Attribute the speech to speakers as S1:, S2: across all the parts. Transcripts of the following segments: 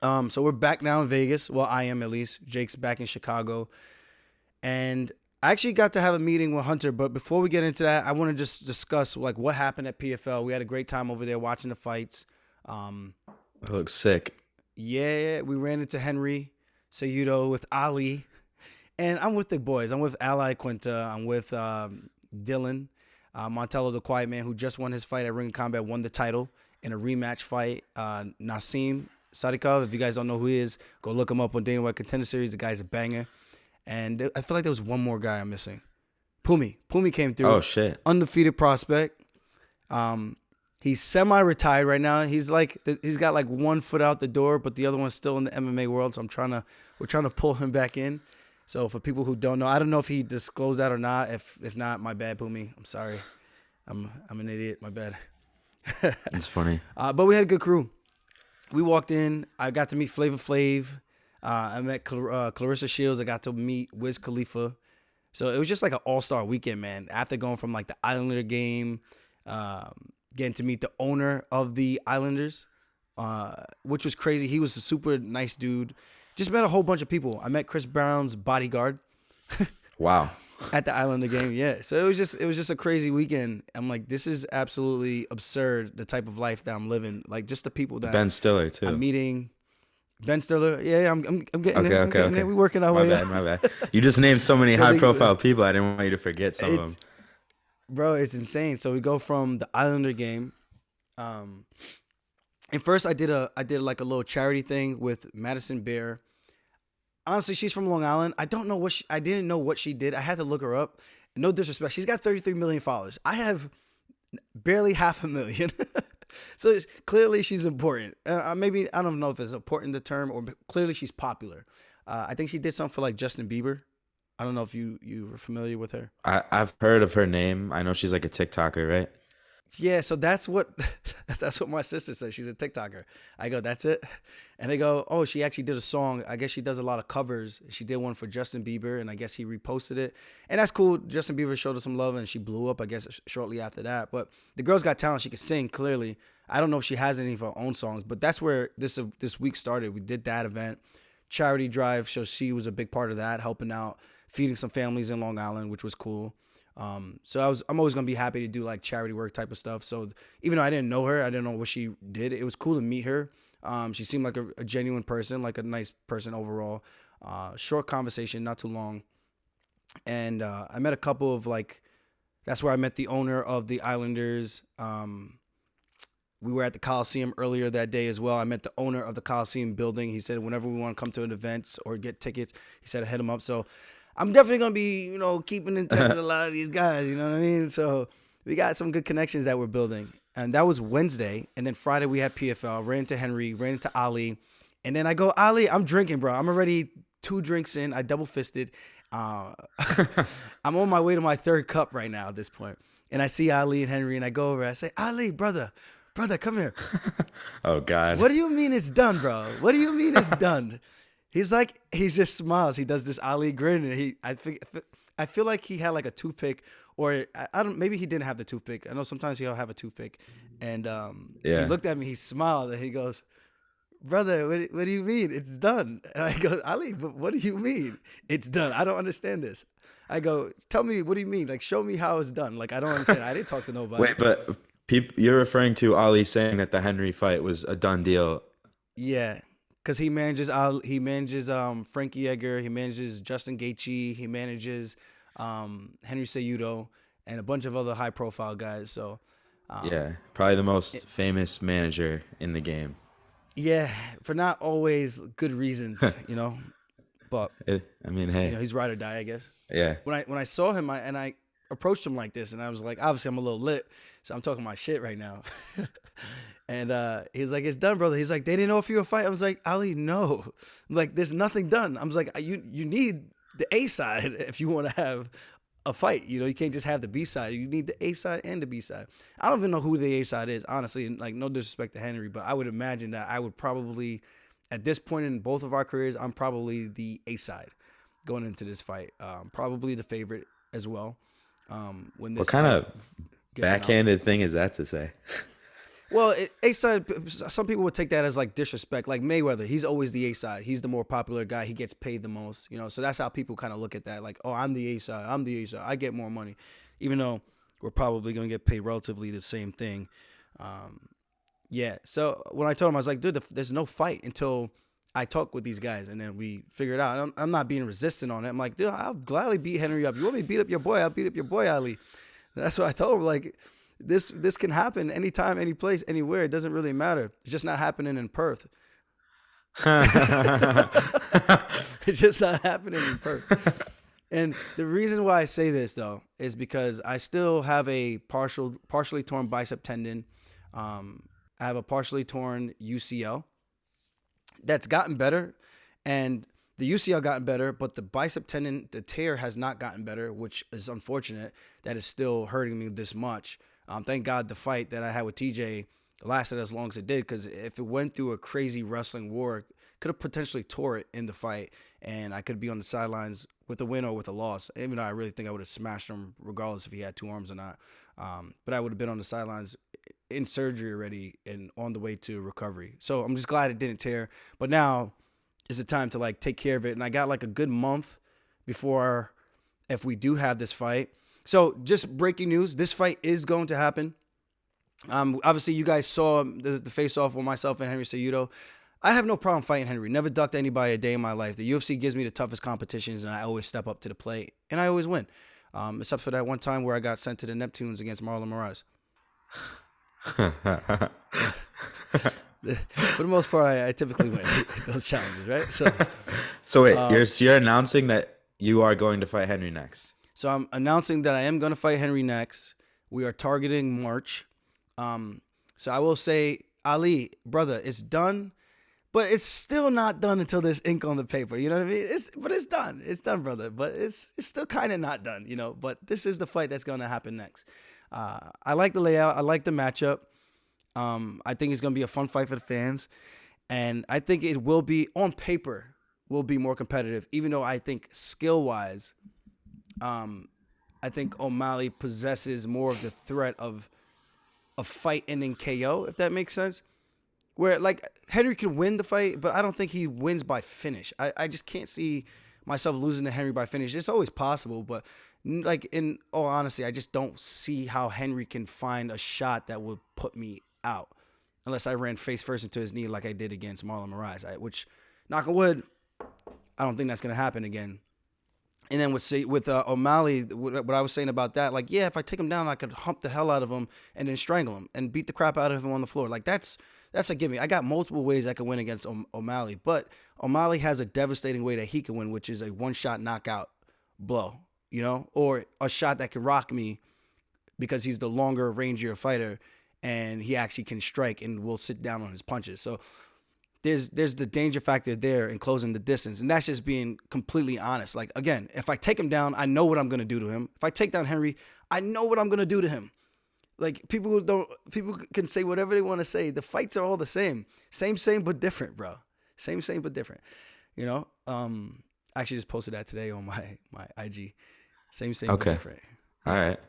S1: So we're back now in Vegas. Well, I am at least. Jake's back in Chicago. And I actually got to have a meeting with Hunter, but before we get into that, I want to just discuss like what happened at PFL. We had a great time over there watching the fights. Um,
S2: It looks sick.
S1: yeah, we ran into Henry Cejudo with Ali, and I'm with the boys. I'm with Ally Quinta. I'm with Dylan Montello, the Quiet Man, who just won his fight at Ring of Combat, won the title in a rematch fight. Nassim Sadikov, if you guys don't know who he is, go look him up on Dana White Contender Series. The guy's a banger. And I feel like there was one more guy I'm missing. Pumi. Pumi came through.
S2: Oh shit.
S1: Undefeated prospect. He's semi-retired right now. He's got like one foot out the door, but the other one's still in the MMA world. So we're trying to pull him back in. So for people who don't know, I don't know if he disclosed that or not. If not, my bad, Pumi. I'm sorry. I'm an idiot. My bad.
S2: It's funny.
S1: But we had a good crew. We walked in. I got to meet Flavor Flav. I met Clarissa Shields. I got to meet Wiz Khalifa. So it was just like an all-star weekend, man. After going from like the Islander game, getting to meet the owner of the Islanders, which was crazy. He was a super nice dude. Just met a whole bunch of people. I met Chris Brown's bodyguard
S2: Wow.
S1: at the Islander game. Yeah. So it was just a crazy weekend. I'm like, this is absolutely absurd, the type of life that I'm living. Like just the people that
S2: Ben Stiller too.
S1: I'm meeting. Ben Stiller, yeah, I'm getting
S2: Okay,
S1: there. I'm
S2: okay,
S1: getting
S2: okay.
S1: there. We working our
S2: My
S1: way
S2: bad,
S1: up.
S2: my bad. You just named so many
S1: So
S2: high-profile people. I didn't want you to forget some of them.
S1: Bro, it's insane. So we go from the Islander game. And first I did like a little charity thing with Madison Beer. Honestly, she's from Long Island. I don't know I didn't know what she did. I had to look her up. No disrespect. She's got 33 million followers. I have barely 500,000. So clearly she's important. Maybe, I don't know if it's important, the term, or clearly she's popular. I think she did something for like Justin Bieber. I don't know if you were familiar with her.
S2: I've heard of her name. I know she's like a TikToker, right?
S1: Yeah, so that's what my sister says. She's a TikToker. I go, that's it? And they go, oh, she actually did a song. I guess she does a lot of covers. She did one for Justin Bieber, and I guess he reposted it. And that's cool. Justin Bieber showed her some love, and she blew up, I guess, shortly after that. But the girl's got talent. She can sing, clearly. I don't know if she has any of her own songs, but that's where this week started. We did that event, charity drive. So she was a big part of that, helping out, feeding some families in Long Island, which was cool. So I'm always gonna be happy to do like charity work type of stuff. So even though I didn't know her, I didn't know what she did. It was cool to meet her. She seemed like a genuine person, like a nice person overall. Short conversation, not too long. And I met a couple of like, that's where I met the owner of the Islanders. We were at the Coliseum earlier that day as well. I met the owner of the Coliseum building. He said whenever we want to come to an event or get tickets, he said hit him up. So I'm definitely going to be, keeping in touch with a lot of these guys, you know what I mean? So we got some good connections that we're building. And that was Wednesday. And then Friday we had PFL, ran into Henry, ran into Ali. And then I go, Ali, I'm drinking, bro. I'm already 2 drinks in. I double fisted. I'm on my way to my 3rd cup right now at this point. And I see Ali and Henry and I go over. I say, Ali, brother, come here.
S2: Oh God.
S1: What do you mean it's done, bro? What do you mean it's done? He just smiles. He does this Ali grin, and I feel like he had like a toothpick, or I don't. Maybe he didn't have the toothpick. I know sometimes he'll have a toothpick, and
S2: Yeah.
S1: he looked at me. He smiled, and he goes, "Brother, what do you mean it's done?" And I go, Ali, but what do you mean it's done? I don't understand this. I go, tell me, what do you mean? Like, show me how it's done. Like, I don't understand. I didn't talk to nobody.
S2: Wait, but you're referring to Ali saying that the Henry fight was a done deal.
S1: Yeah. Because he manages Frankie Edgar, he manages Justin Gaethje, he manages Henry Cejudo, and a bunch of other high profile guys. So
S2: Yeah, probably the most famous manager in the game.
S1: yeah, for not always good reasons, But
S2: Hey,
S1: he's ride or die, I guess.
S2: yeah.
S1: When I saw him, I approached him like this, and I was like, obviously I'm a little lit, so I'm talking my shit right now. And he was like, it's done, brother. He's like, they didn't know if you were fighting. I was like, Ali, no. I'm like, there's nothing done. I was like, you need the A side if you want to have a fight. You can't just have the B side. You need the A side and the B side. I don't even know who the A side is, honestly. And like, no disrespect to Henry, but I would imagine that I would probably, at this point in both of our careers, I'm probably the A side going into this fight. Probably the favorite as well. When this
S2: What kind of
S1: gets announced.
S2: backhanded thing is that to say?
S1: Well, A side. Some people would take that as like disrespect. Like Mayweather, he's always the A side. He's the more popular guy. He gets paid the most. So that's how people kind of look at that. Like, oh, I'm the A side. I'm the A side. I get more money, even though we're probably going to get paid relatively the same thing. Yeah. So when I told him, I was like, dude, there's no fight until I talk with these guys, and then we figure it out. I'm not being resistant on it. I'm like, dude, I'll gladly beat Henry up. You want me to beat up your boy? I'll beat up your boy, Ali. That's what I told him. Like, this can happen anytime, any place, anywhere. It doesn't really matter. It's just not happening in Perth. It's just not happening in Perth. And the reason why I say this, though, is because I still have a partially torn bicep tendon. I have a partially torn UCL that's gotten better, and the UCL gotten better, but the bicep tendon, the tear has not gotten better, which is unfortunate. That is still hurting me this much. Thank God the fight that I had with TJ lasted as long as it did, because if it went through a crazy wrestling war, it could have potentially tore it in the fight, and I could be on the sidelines with a win or with a loss, even though I really think I would have smashed him regardless if he had two arms or not. But I would have been on the sidelines in surgery already and on the way to recovery. So I'm just glad it didn't tear. But now is the time to like take care of it. And I got like a good month before, if we do have this fight. So just breaking news, this fight is going to happen. Obviously you guys saw the face-off with myself and Henry Cejudo. I have no problem fighting Henry. Never ducked anybody a day in my life. The UFC gives me the toughest competitions, and I always step up to the plate, and I always win. Except for that one time where I got sent to the Neptunes against Marlon Moraes. For the most part, I typically win those challenges, right?
S2: So wait, you're announcing that you are going to fight Henry next.
S1: So I'm announcing that I am going to fight Henry next. We are targeting March. So I will say, Ali, brother, it's done, but it's still not done until there's ink on the paper. You know what I mean? But it's done. It's done, brother. But it's still kind of not done, But this is the fight that's going to happen next. I like the layout. I like the matchup. I think it's going to be a fun fight for the fans. And I think it will be, on paper, will be more competitive, even though I think skill-wise, I think O'Malley possesses more of the threat of a fight-ending KO, if that makes sense. Where, like, Henry can win the fight, but I don't think he wins by finish. I just can't see myself losing to Henry by finish. It's always possible, but, like, in all honesty, I just don't see how Henry can find a shot that would put me out unless I ran face first into his knee like I did against Marlon Moraes, which, knock on wood, I don't think that's going to happen again. And then with O'Malley, what I was saying about that, like, yeah, if I take him down, I could hump the hell out of him and then strangle him and beat the crap out of him on the floor. Like, that's a gimme. I got multiple ways I could win against O'Malley, but O'Malley has a devastating way that he can win, which is a one-shot knockout blow, or a shot that can rock me because he's the longer, rangier fighter, and he actually can strike and will sit down on his punches. So there's the danger factor there in closing the distance, and that's just being completely honest. Like, again, if I take him down, I know what I'm going to do to him. If I take down Henry, I know what I'm going to do to him. Like, people can say whatever they want to say. The fights are all the same. Same, but different, bro. Same, but different. I actually just posted that today on my IG. Same, but different.
S2: All right.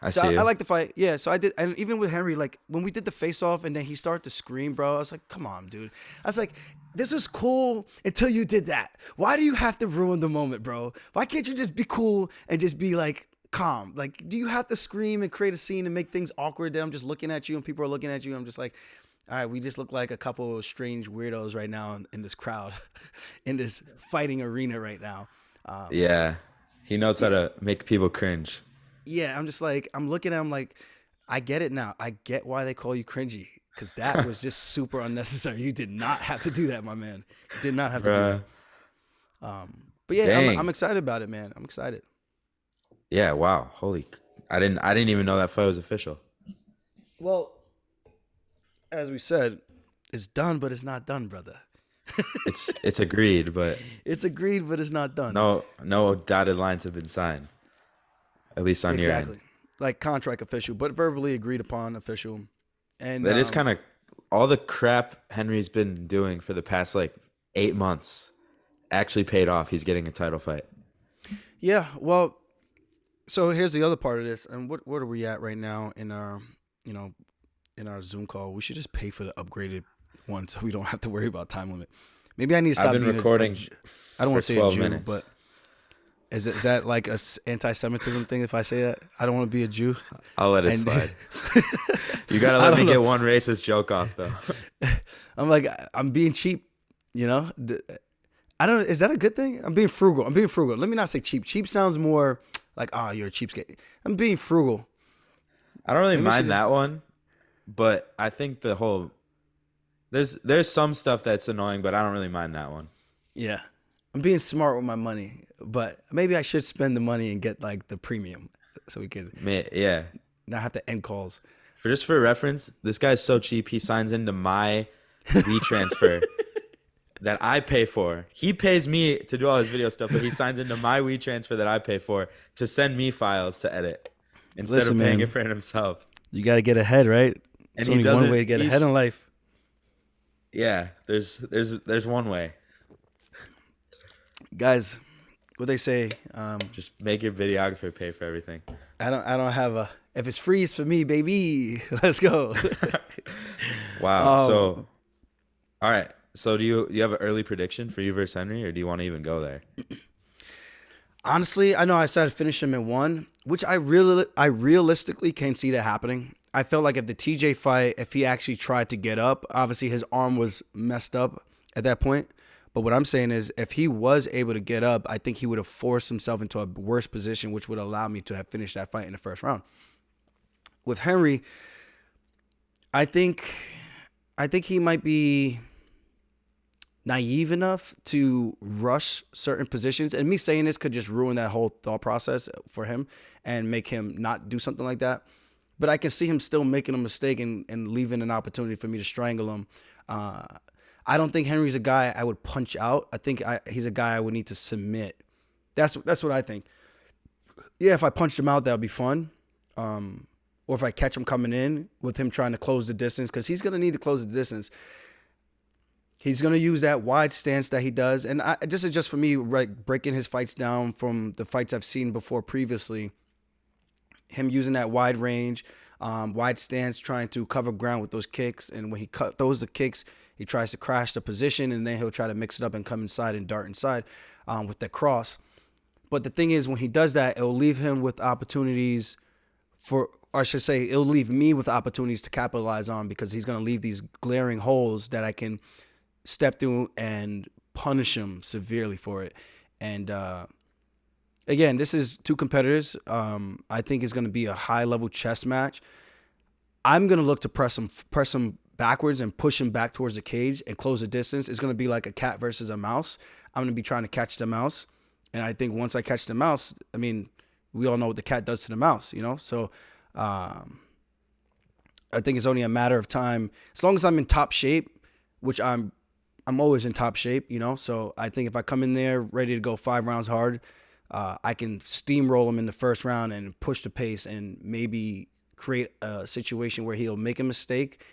S2: I
S1: like the fight. Yeah, so I did. And even with Henry, like, when we did the face-off and then he started to scream, bro, I was like, come on, dude. I was like, this was cool until you did that. Why do you have to ruin the moment, bro? Why can't you just be cool and just be, like, calm? Like, do you have to scream and create a scene and make things awkward that I'm just looking at you and people are looking at you? I'm just like, all right, we just look like a couple of strange weirdos right now in this crowd, in this fighting arena right now.
S2: Yeah, he knows how to make people cringe.
S1: Yeah, I'm just like, I'm looking at him like, I get it now. I get why they call you cringy, because that was just super unnecessary. You did not have to do that, my man. You did not have to do that. But yeah, I'm excited about it, man. I'm excited.
S2: Yeah, wow. I didn't even know that fight was official.
S1: Well, as we said, it's done, but it's not done, brother.
S2: It's agreed, but
S1: it's agreed, but it's not done.
S2: No dotted lines have been signed. At least on your end.
S1: Exactly. Like contract official, but verbally agreed upon official. And
S2: that is kind of all the crap Henry's been doing for the past, like, 8 months actually paid off. He's getting a title fight.
S1: Yeah, well, so here's the other part of this. And what are we at right now in our, in our Zoom call. We should just pay for the upgraded one so we don't have to worry about time limit. Maybe I need to stop
S2: I've been
S1: being
S2: recording
S1: I don't want to say a
S2: 12
S1: Jew,
S2: minutes.
S1: but is that like a anti-Semitism thing if I say that? I don't want to be a Jew.
S2: I'll let it
S1: And-
S2: slide. You gotta
S1: I
S2: let
S1: don't
S2: me
S1: know.
S2: get one racist joke off though.
S1: I'm like, I'm being cheap, you know? I don't, is that a good thing? I'm being frugal. Let me not say cheap. Cheap sounds more like, you're a cheapskate. I'm being frugal.
S2: I don't really
S1: Maybe we should
S2: mind
S1: just-
S2: that one, but I think the whole there's some stuff that's annoying, but I don't really mind that one.
S1: Yeah. I'm being smart with my money, but maybe I should spend the money and get like the premium so we could
S2: Yeah.
S1: not have to end calls.
S2: For reference, this guy's so cheap. He signs into my WeTransfer that I pay for. He pays me to do all his video stuff, but he signs into my WeTransfer that I pay for to send me files to edit instead
S1: Listen,
S2: of paying
S1: man.
S2: it for it himself.
S1: You got to get ahead, right?
S2: And
S1: There's
S2: he
S1: only one
S2: doesn't-
S1: way to get
S2: he's-
S1: ahead in life.
S2: Yeah, there's one way.
S1: Guys, what they say,
S2: Just make your videographer pay for everything.
S1: I don't have a, if it's free, it's for me, baby. Let's go.
S2: Wow.
S1: Um,
S2: So, all right. So do you have an early prediction for you versus Henry, or do you want to even go there?
S1: Honestly, I know I said finish him in one, which I realistically can't see that happening. I felt like if the TJ fight, if he actually tried to get up, obviously his arm was messed up at that point. But what I'm saying is if he was able to get up, I think he would have forced himself into a worse position, which would allow me to have finished that fight in the first round. With Henry, I think he might be naive enough to rush certain positions. And me saying this could just ruin that whole thought process for him and make him not do something like that. But I can see him still making a mistake and leaving an opportunity for me to strangle him. I don't think Henry's a guy I would punch out. I think he's a guy I would need to submit. That's what I think. Yeah, if I punched him out, that would be fun. Or if I catch him coming in with him trying to close the distance, because he's going to need to close the distance. He's going to use that wide stance that he does. And this is just for me, right, breaking his fights down from the fights I've seen before previously. Him using that wide range, wide stance, trying to cover ground with those kicks. And when he throws the kicks, he tries to crash the position, and then he'll try to mix it up and come inside and dart inside with that cross. But the thing is, when he does that, it'll leave him with opportunities or I should say, it'll leave me with opportunities to capitalize on, because he's going to leave these glaring holes that I can step through and punish him severely for it. And again, this is two competitors. I think it's going to be a high-level chess match. I'm going to look to press him backwards and push him back towards the cage and close the distance. It's going to be like a cat versus a mouse. I'm going to be trying to catch the mouse. And I think once I catch the mouse, I mean, we all know what the cat does to the mouse, you know? So I think it's only a matter of time. As long as I'm in top shape, which I'm always in top shape, you know? So I think if I come in there ready to go 5 rounds hard, I can steamroll him in the first round and push the pace and maybe create a situation where he'll make a mistake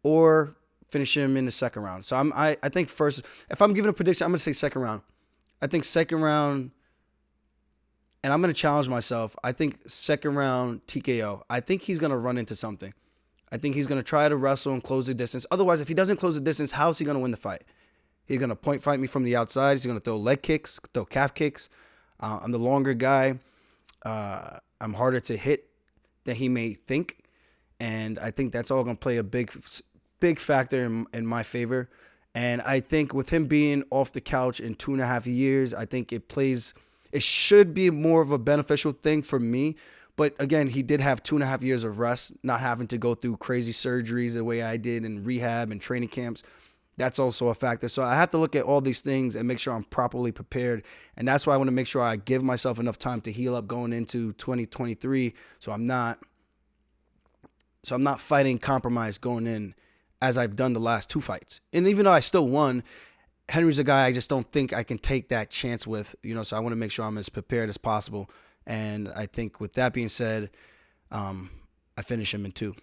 S1: or finish him in the second round. So I think first, if I'm giving a prediction, I'm going to say second round. I think second round, and I'm going to challenge myself. I think second round TKO. I think he's going to run into something. I think he's going to try to wrestle and close the distance. Otherwise, if he doesn't close the distance, how is he going to win the fight? He's going to point fight me from the outside. He's going to throw leg kicks, throw calf kicks. I'm the longer guy. I'm harder to hit than he may think. And I think that's all going to play a big factor in my favor. And I think with him being off the couch in 2.5 years, I think it should be more of a beneficial thing for me. But again, he did have 2.5 years of rest, not having to go through crazy surgeries the way I did in rehab and training camps. That's also a factor. So I have to look at all these things and make sure I'm properly prepared. And that's why I want to make sure I give myself enough time to heal up going into 2023. So I'm not fighting compromise going in as I've done the last 2 fights. And even though I still won, Henry's a guy I just don't think I can take that chance with, you know, so I want to make sure I'm as prepared as possible. And I think with that being said, I finish him in 2.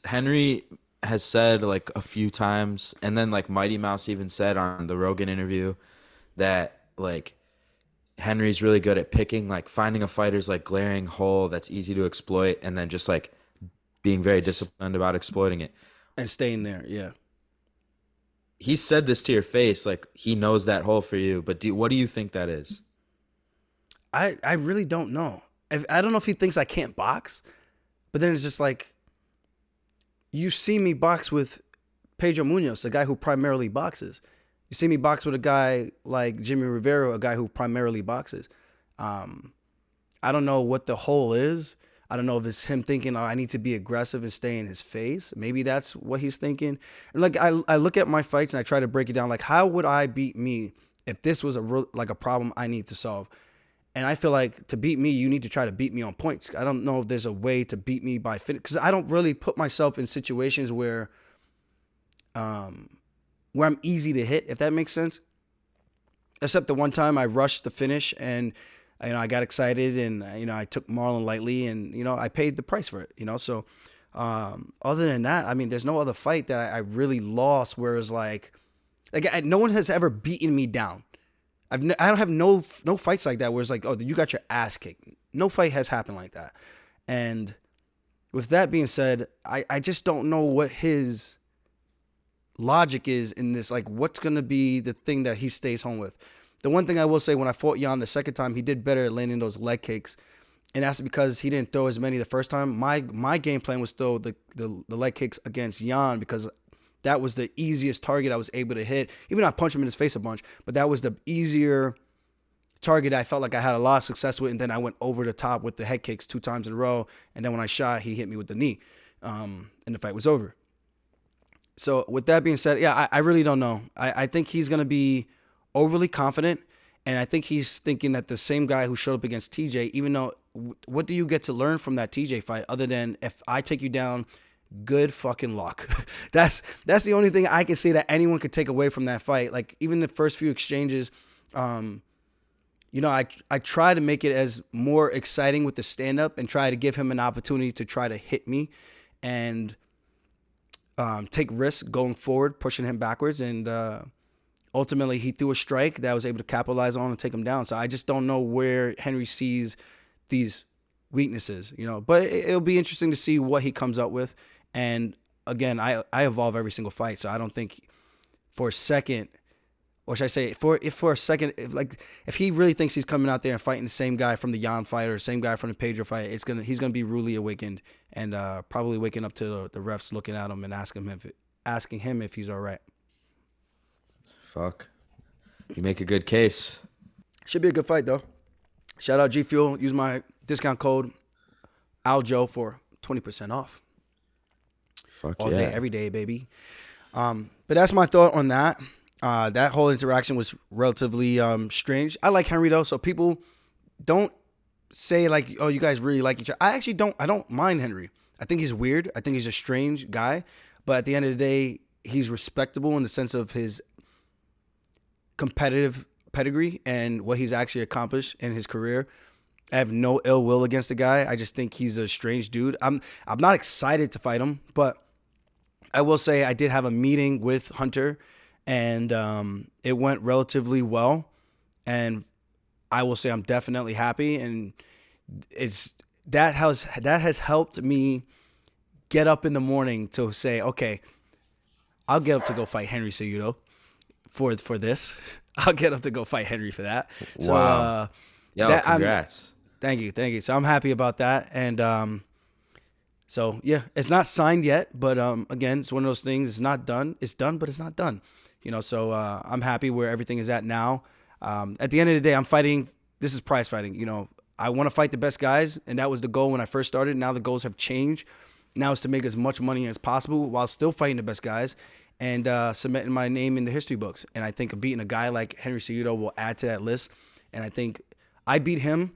S2: Henry has said like a few times, and then like Mighty Mouse even said on the Rogan interview that like Henry's really good at picking, like finding a fighter's like glaring hole that's easy to exploit, and then just like being very disciplined about exploiting it.
S1: And staying there, yeah.
S2: He said this to your face, like he knows that hole for you. But what do you think that is?
S1: I really don't know. I don't know if he thinks I can't box, but then it's just like, you see me box with Pedro Munoz, a guy who primarily boxes. You see me box with a guy like Jimmy Rivera, a guy who primarily boxes. I don't know what the hole is. I don't know if it's him thinking, oh, I need to be aggressive and stay in his face. Maybe that's what he's thinking. And like I look at my fights and I try to break it down. Like, how would I beat me if this was a problem I need to solve? And I feel like to beat me, you need to try to beat me on points. I don't know if there's a way to beat me by finish, because I don't really put myself in situations where I'm easy to hit, if that makes sense. Except the one time I rushed the finish and I got excited and I took Marlon lightly and I paid the price for it. So other than that, I mean, there's no other fight that I really lost where it's like no one has ever beaten me down. I don't have no fights like that where it's like, oh, you got your ass kicked. No fight has happened like that. And with that being said, I just don't know what his logic is in this. Like, what's going to be the thing that he stays home with? The one thing I will say, when I fought Jan the second time, he did better at landing those leg kicks. And that's because he didn't throw as many the first time. My game plan was throw the leg kicks against Jan because that was the easiest target I was able to hit. Even though I punched him in his face a bunch, but that was the easier target I felt like I had a lot of success with. And then I went over the top with the head kicks 2 times in a row. And then when I shot, he hit me with the knee. And the fight was over. So with that being said, yeah, I really don't know. I think he's going to be overly confident. And I think he's thinking that the same guy who showed up against TJ, even though, what do you get to learn from that TJ fight other than if I take you down, good fucking luck. That's the only thing I can say that anyone could take away from that fight. Like, even the first few exchanges, I try to make it as more exciting with the stand-up and try to give him an opportunity to try to hit me and take risks going forward, pushing him backwards. And ultimately, he threw a strike that I was able to capitalize on and take him down. So I just don't know where Henry sees these weaknesses, But it'll be interesting to see what he comes up with. And again, I evolve every single fight, so I don't think for a second, or should I say, for a second, if he really thinks he's coming out there and fighting the same guy from the Jan fight or the same guy from the Pedro fight, he's gonna be rudely awakened and probably waking up to the refs looking at him and asking him if he's all right.
S2: Fuck, you make a good case.
S1: Should be a good fight though. Shout out GFuel. Use my discount code ALJO for 20% off.
S2: Fuck
S1: all
S2: yeah.
S1: day, every day, baby. But that's my thought on that. That whole interaction was relatively strange. I like Henry though, so people don't say like, oh, you guys really like each other. I don't mind Henry. I think he's weird. I think he's a strange guy. But at the end of the day, he's respectable in the sense of his competitive pedigree and what he's actually accomplished in his career. I have no ill will against the guy. I just think he's a strange dude. I'm not excited to fight him, but I will say I did have a meeting with Hunter, and it went relatively well. And I will say I'm definitely happy, and that has helped me get up in the morning to say, okay, I'll get up to go fight Henry Cejudo for this. I'll get up to go fight Henry for that. So,
S2: wow. Congrats.
S1: Thank you. So I'm happy about that. And so, yeah, it's not signed yet. But, again, it's one of those things. It's not done. It's done, but it's not done. So I'm happy where everything is at now. At the end of the day, I'm fighting. This is prize fighting. I want to fight the best guys, and that was the goal when I first started. Now the goals have changed. Now it's to make as much money as possible while still fighting the best guys and cementing my name in the history books. And I think beating a guy like Henry Cejudo will add to that list. And I think I beat him.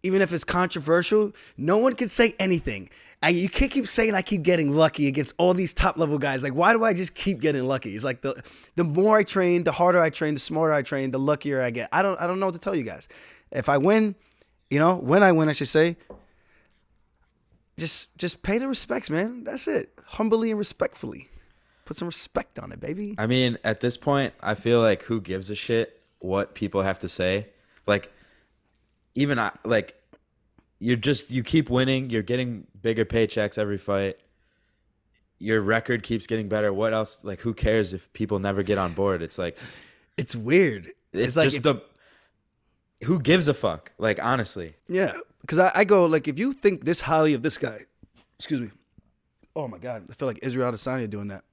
S1: Even if it's controversial, no one can say anything. You can't keep saying I keep getting lucky against all these top-level guys. Like, why do I just keep getting lucky? It's like the more I train, the harder I train, the smarter I train, the luckier I get. I don't know what to tell you guys. If I win, when I win, I should say, just pay the respects, man. That's it. Humbly and respectfully. Put some respect on it, baby.
S2: I mean, at this point, I feel like who gives a shit what people have to say? Like, even you keep winning. You're getting bigger paychecks every fight. Your record keeps getting better. What else? Like, who cares if people never get on board? It's like,
S1: It's weird.
S2: it's
S1: It's like
S2: just who gives a fuck? Like, honestly.
S1: yeah, because I go like, if you think this highly of this guy, excuse me. Oh my God, I feel like Israel Adesanya doing that.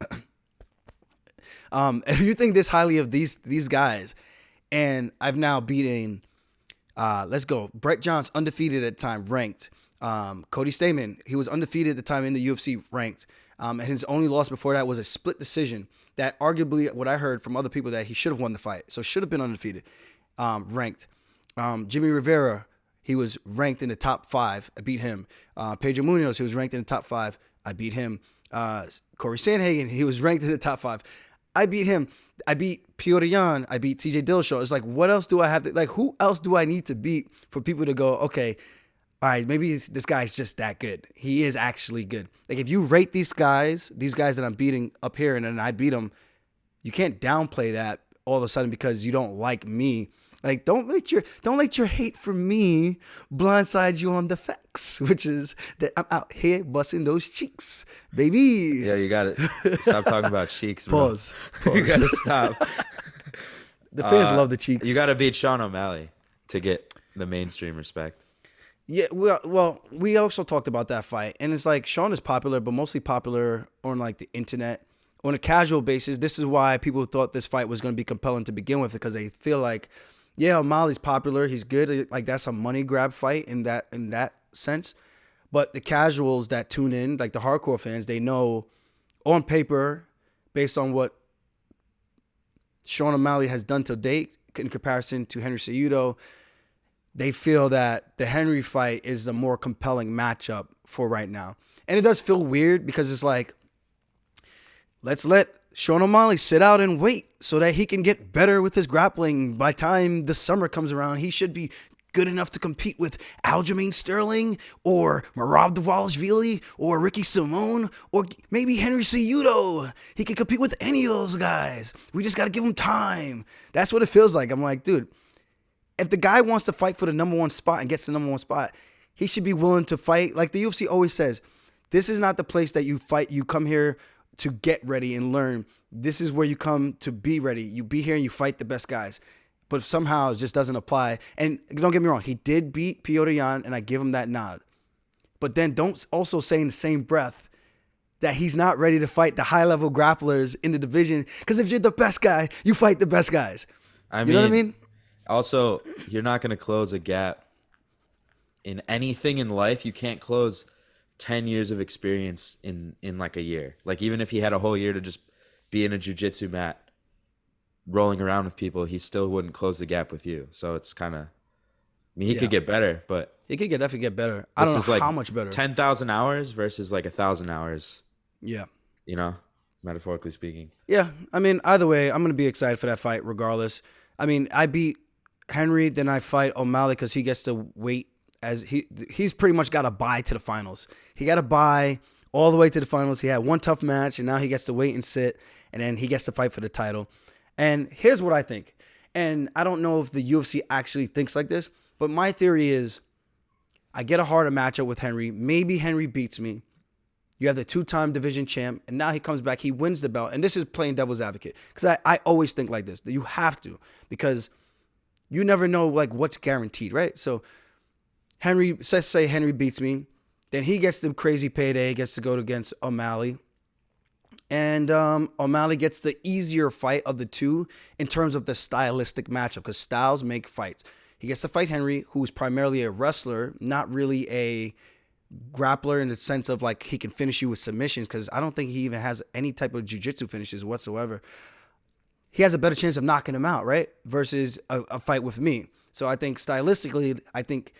S1: If you think this highly of these guys, and I've now beaten, let's go, Brett Johnson, undefeated at the time, ranked. Cody Stamen, he was undefeated at the time in the UFC, ranked. And his only loss before that was a split decision that arguably, what I heard from other people, that he should have won the fight. So should have been undefeated, ranked. Jimmy Rivera, he was ranked in the top 5. I beat him. Pedro Munoz, he was ranked in the top 5. I beat him. Corey Sandhagen, he was ranked in the top 5. I beat him. I beat Piotr Jan. I beat TJ Dillashaw. It's like, what else do I have to, like, who else do I need to beat for people to go, okay, all right, maybe this guy's just that good. He is actually good. Like, if you rate these guys that I'm beating up here, and then I beat them, you can't downplay that all of a sudden because you don't like me. Like, don't let your hate for me blindside you on the facts, which is that I'm out here busting those cheeks, baby.
S2: Yeah, you got to stop talking about cheeks, bro.
S1: Pause.
S2: You got to stop.
S1: The fans love the cheeks.
S2: You got to beat Sean O'Malley to get the mainstream respect.
S1: Yeah, well, we also talked about that fight, and it's like Sean is popular, but mostly popular on like the internet. On a casual basis, this is why people thought this fight was going to be compelling to begin with, because they feel like, yeah, O'Malley's popular, he's good, like that's a money grab fight in that sense. But the casuals that tune in, like the hardcore fans, they know on paper, based on what Sean O'Malley has done to date in comparison to Henry Cejudo, they feel that the Henry fight is a more compelling matchup for right now. And it does feel weird because it's like, let's let Sean O'Malley sit out and wait so that he can get better with his grappling. By the time the summer comes around, he should be good enough to compete with Aljamain Sterling or Merab Dvalishvili or Ricky Simone or maybe Henry Cejudo. He can compete with any of those guys. We just got to give him time. That's what it feels like. I'm like, dude, if the guy wants to fight for the number 1 spot and gets the number 1 spot, he should be willing to fight. Like the UFC always says, this is not the place that you fight. You come here to get ready and learn. This is where you come to be ready. You be here and you fight the best guys. But somehow it just doesn't apply. And don't get me wrong, he did beat Piotr Jan, and I give him that nod. But then don't also say in the same breath that he's not ready to fight the high-level grapplers in the division. Because if you're the best guy, you fight the best guys. You know what I mean?
S2: Also, you're not going to close a gap in anything in life. You can't close 10 years of experience in like a year. Like, even if he had a whole year to just be in a jiu-jitsu mat rolling around with people, he still wouldn't close the gap with you. So it's kind of, I mean, he could get better, but
S1: he could definitely get better. I don't know how much better.
S2: 10,000 hours versus like 1,000 hours.
S1: Yeah.
S2: You know, metaphorically speaking.
S1: Yeah. I mean, either way, I'm going to be excited for that fight regardless. I mean, I beat Henry, then I fight O'Malley because he gets to wait, as he's pretty much got a bye to the finals. He got a bye all the way to the finals. He had one tough match, and now he gets to wait and sit, and then he gets to fight for the title. And here's what I think. And I don't know if the UFC actually thinks like this, but my theory is I get a harder matchup with Henry. Maybe Henry beats me. You have the 2-time division champ, and now he comes back. He wins the belt. And this is playing devil's advocate, because I always think like this, that you have to, because you never know like what's guaranteed, right? So Henry, let's say Henry beats me, then he gets the crazy payday, gets to go against O'Malley. And O'Malley gets the easier fight of the two in terms of the stylistic matchup, because styles make fights. He gets to fight Henry, who's primarily a wrestler, not really a grappler in the sense of like he can finish you with submissions, because I don't think he even has any type of jiu-jitsu finishes whatsoever. He has a better chance of knocking him out, right? Versus a fight with me. So I think stylistically, I think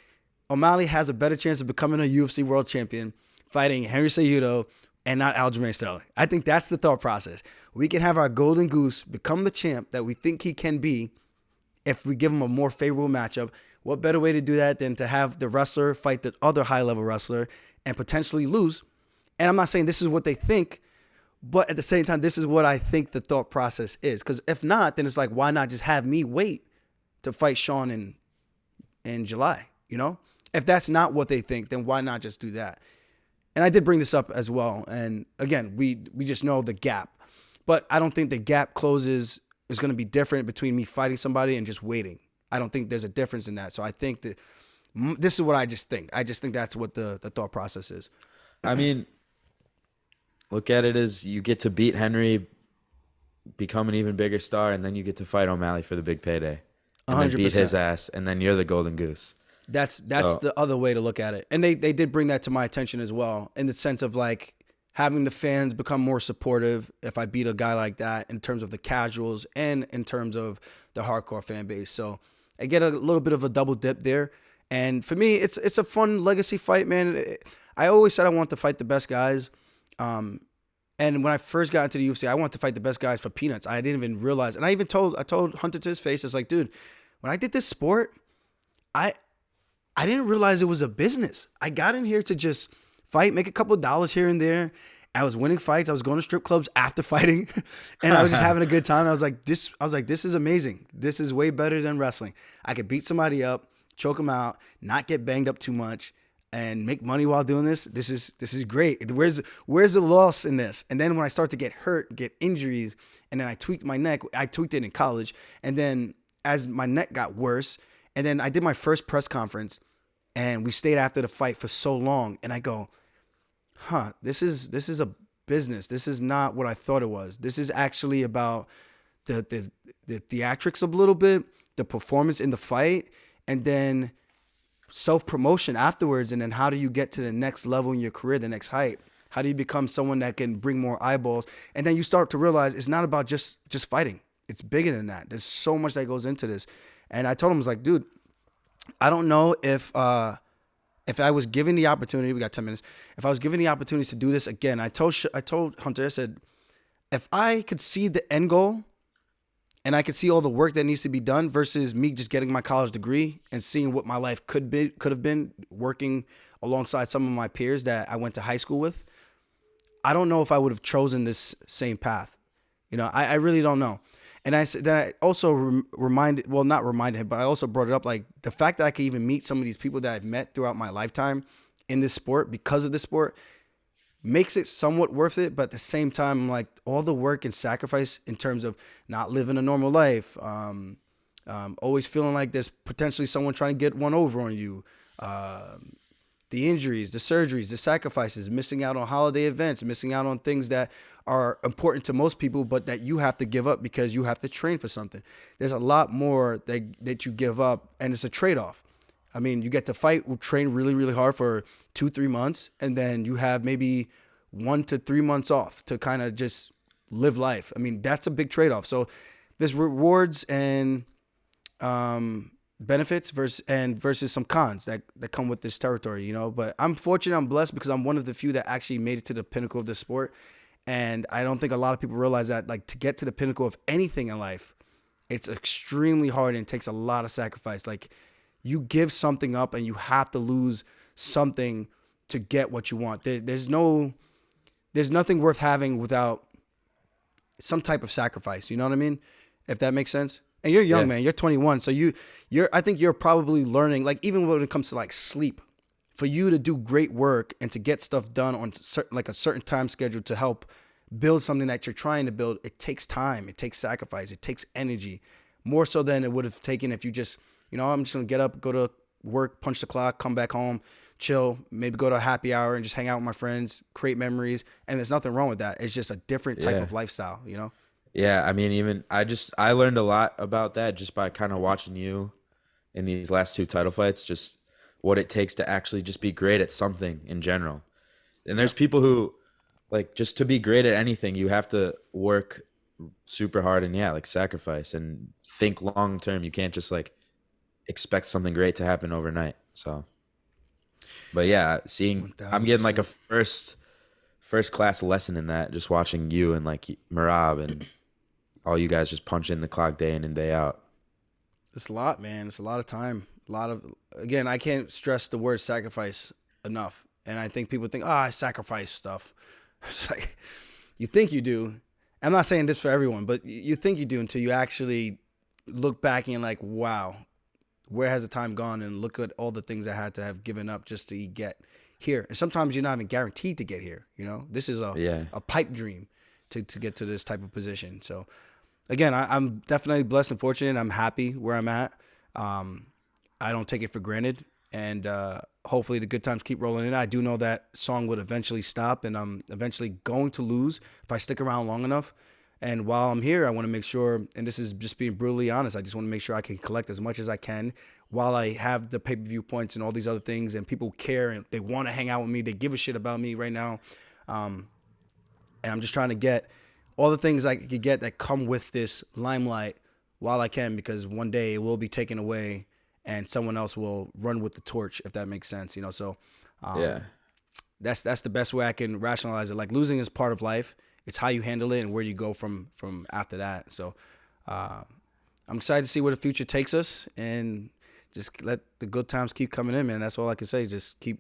S1: O'Malley has a better chance of becoming a UFC world champion fighting Henry Cejudo and not Aljamain Sterling. I think that's the thought process. We can have our golden goose become the champ that we think he can be if we give him a more favorable matchup. What better way to do that than to have the wrestler fight the other high-level wrestler and potentially lose? And I'm not saying this is what they think, but at the same time, this is what I think the thought process is. Because if not, then it's like, why not just have me wait to fight Sean in July, you know? if that's not what they think, then why not just do that? And I did bring this up as well. And again, we just know the gap. But I don't think the gap closes is going to be different between me fighting somebody and just waiting. I don't think there's a difference in that. So I think that this is what I just think. I just think that's what the thought process is.
S2: I mean, look at it as you get to beat Henry, become an even bigger star, and then you get to fight O'Malley for the big payday. And
S1: 100%.
S2: then beat his ass, and then you're the golden goose.
S1: That's the other way to look at it. And they did bring that to my attention as well, in the sense of like having the fans become more supportive if I beat a guy like that, in terms of the casuals and in terms of the hardcore fan base. So I get a little bit of a double dip there. And for me, it's a fun legacy fight, man. I always said I want to fight the best guys. And when I first got into the UFC, I wanted to fight the best guys for peanuts. I didn't even realize. And I told Hunter to his face, it's like, dude, when I did this sport, I didn't realize it was a business. I got in here to just fight, make a couple of dollars here and there. I was winning fights. I was going to strip clubs after fighting, and I was just having a good time. I was like, this is amazing. This is way better than wrestling. I could beat somebody up, choke them out, not get banged up too much, and make money while doing this. This is great. Where's the loss in this? And then when I start to get hurt, get injuries, and then I tweaked my neck. I tweaked it in college, and then as my neck got worse, and then I did my first press conference, and we stayed after the fight for so long, and I go, this is a business. This is not what I thought it was. This is actually about the theatrics a little bit, the performance in the fight, and then self-promotion afterwards. And then how do you get to the next level in your career, the next height? How do you become someone that can bring more eyeballs? And then you start to realize it's not about just fighting. It's bigger than that. There's so much that goes into this. And I told him, I was like, dude, I don't know if I was given the opportunity, we got 10 minutes. If I was given the opportunity to do this again, I told Hunter, I said, if I could see the end goal and I could see all the work that needs to be done versus me just getting my college degree and seeing what my life could have been working alongside some of my peers that I went to high school with, I don't know if I would have chosen this same path. I really don't know. And I said that I also not reminded him, but I also brought it up, like the fact that I could even meet some of these people that I've met throughout my lifetime in this sport because of this sport makes it somewhat worth it. But at the same time, like all the work and sacrifice in terms of not living a normal life, always feeling like there's potentially someone trying to get one over on you, the injuries, the surgeries, the sacrifices, missing out on holiday events, missing out on things that are important to most people, but that you have to give up because you have to train for something. There's a lot more that you give up, and it's a trade-off. I mean, you get to fight, train really, really hard for 2-3 months, and then you have maybe 1 to 3 months off to kind of just live life. I mean, that's a big trade-off. So there's rewards and benefits versus some cons that come with this territory, But I'm fortunate, I'm blessed because I'm one of the few that actually made it to the pinnacle of the sport. And I don't think a lot of people realize that, like, to get to the pinnacle of anything in life, it's extremely hard and it takes a lot of sacrifice. Like, you give something up and you have to lose something to get what you want. There's nothing worth having without some type of sacrifice. You know what I mean? If that makes sense. And you're young, man. You're 21. So I think you're probably learning, like, even when it comes to like sleep, for you to do great work and to get stuff done on a certain time schedule to help build something that you're trying to build, it takes time, it takes sacrifice, it takes energy, more so than it would have taken if you just, I'm just going to get up, go to work, punch the clock, come back home, chill, maybe go to a happy hour and just hang out with my friends, create memories. And there's nothing wrong with that. It's just a different type of lifestyle,
S2: Yeah, I mean, even I learned a lot about that just by kind of watching you in these last 2 title fights, just what it takes to actually just be great at something in general. And there's people who, like, just to be great at anything, you have to work super hard and like sacrifice and think long term. You can't just like expect something great to happen overnight. So, but yeah, I'm getting like a first class lesson in that, just watching you and like Marab and all you guys just punch in the clock day in and day out.
S1: It's a lot, man. It's a lot of time. Again, I can't stress the word sacrifice enough. And I think people think, I sacrifice stuff. It's like, you think you do. I'm not saying this for everyone, but you think you do until you actually look back and like, wow, where has the time gone, and look at all the things I had to have given up just to get here. And sometimes you're not even guaranteed to get here. You know, this is a pipe dream to get to this type of position. So again, I'm definitely blessed and fortunate. I'm happy where I'm at. I don't take it for granted, and hopefully the good times keep rolling in. I do know that song would eventually stop, and I'm eventually going to lose if I stick around long enough. And while I'm here, I want to make sure, and this is just being brutally honest, I just want to make sure I can collect as much as I can while I have the pay-per-view points and all these other things, and people care and they want to hang out with me. They give a shit about me right now. And I'm just trying to get all the things I could get that come with this limelight while I can, because one day it will be taken away and someone else will run with the torch, if that makes sense, you know. So that's the best way I can rationalize it. Like, losing is part of life. It's how you handle it and where you go from after that. So I'm excited to see where the future takes us, and just let the good times keep coming in, man. That's all I can say. Just keep